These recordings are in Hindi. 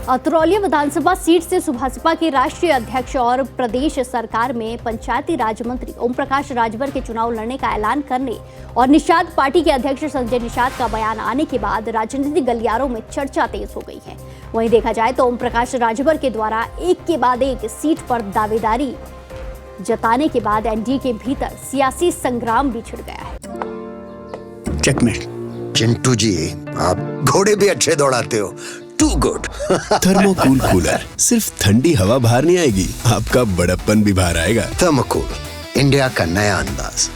अतरौली विधानसभा सीट से सुभासपा के राष्ट्रीय अध्यक्ष और प्रदेश सरकार में पंचायती राज मंत्री ओम प्रकाश राजभर के चुनाव लड़ने का ऐलान करने और निषाद पार्टी के अध्यक्ष संजय निषाद का बयान आने के बाद राजनीतिक गलियारों में चर्चा तेज हो गई है। वहीं देखा जाए तो ओम प्रकाश राजभर के द्वारा एक के बाद एक सीट पर दावेदारी जताने के बाद एनडीए के भीतर सियासी संग्राम भी छिड़ गया है। चेकमेट। चिंटू जी, आप घोड़े भी अच्छे दौड़ाते हो। To good. थर्मोकूल कूलर, सिर्फ ठंडी हवा बाहर नहीं आएगी, आपका बड़प्पन भी बाहर आएगा। थर्मोकूल, इंडिया का नया अंदाज।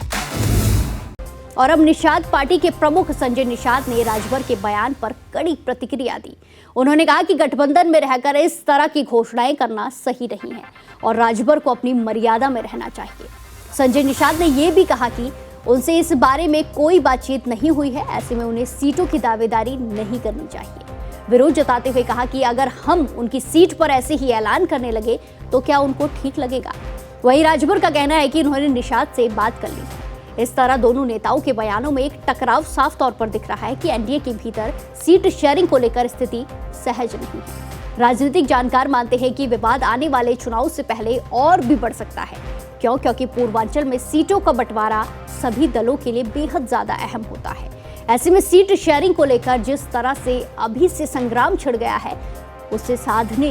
और अब निषाद पार्टी के प्रमुख संजय निषाद ने राजभर के बयान पर कड़ी प्रतिक्रिया दी। उन्होंने कहा कि गठबंधन में रहकर इस तरह की घोषणाएं करना सही नहीं है और राजभर को अपनी मर्यादा में रहना चाहिए। संजय निषाद ने यह भी कहा कि उनसे इस बारे में कोई बातचीत नहीं हुई है, ऐसे में उन्हें सीटों की दावेदारी नहीं करनी चाहिए। विरोध जताते हुए कहा कि अगर हम उनकी सीट पर ऐसे ही ऐलान करने लगे तो क्या उनको ठीक लगेगा। वहीं राजभर का कहना है कि उन्होंने निषाद से बात कर ली है। इस तरह दोनों नेताओं के बयानों में एक टकराव साफ तौर पर दिख रहा है कि एनडीए के भीतर सीट शेयरिंग को लेकर स्थिति सहज नहीं है। राजनीतिक जानकार मानते हैं कि विवाद आने वाले चुनाव से पहले और भी बढ़ सकता है। क्योंकि पूर्वांचल में सीटों का बंटवारा सभी दलों के लिए बेहद ज्यादा अहम होता है। ऐसे में सीट शेयरिंग को लेकर जिस तरह से अभी से संग्राम छिड़ गया है, उसे साधने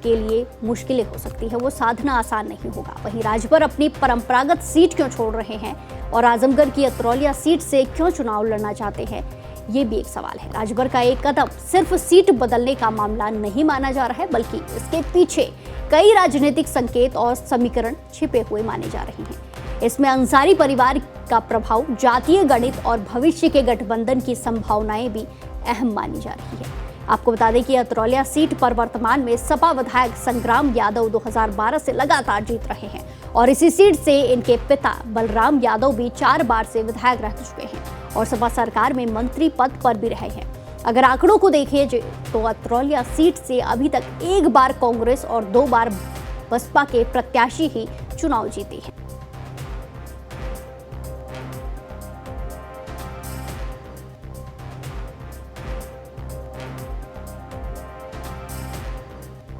के लिए मुश्किलें हो सकती है, वो साधना आसान नहीं होगा। वहीं राजभर अपनी परंपरागत सीट क्यों छोड़ रहे हैं और आजमगढ़ की अतरौलिया सीट से क्यों चुनाव लड़ना चाहते हैं, ये भी एक सवाल है। राजभर का एक कदम सिर्फ सीट बदलने का मामला नहीं माना जा रहा है, बल्कि इसके पीछे कई राजनीतिक संकेत और समीकरण छिपे हुए माने जा रहे हैं। इसमें अंसारी परिवार का प्रभाव, जातीय गणित और भविष्य के गठबंधन की संभावनाएं भी अहम मानी जा रही है। आपको बता दें कि अतरौलिया सीट पर वर्तमान में सपा विधायक संग्राम यादव 2012 से लगातार जीत रहे हैं और इसी सीट से इनके पिता बलराम यादव भी 4 बार से विधायक रह चुके हैं और सपा सरकार में मंत्री पद पर भी रहे हैं। अगर आंकड़ों को देखें तो अतरौलिया सीट से अभी तक 1 बार कांग्रेस और 2 बार बसपा के प्रत्याशी ही चुनाव जीते हैं।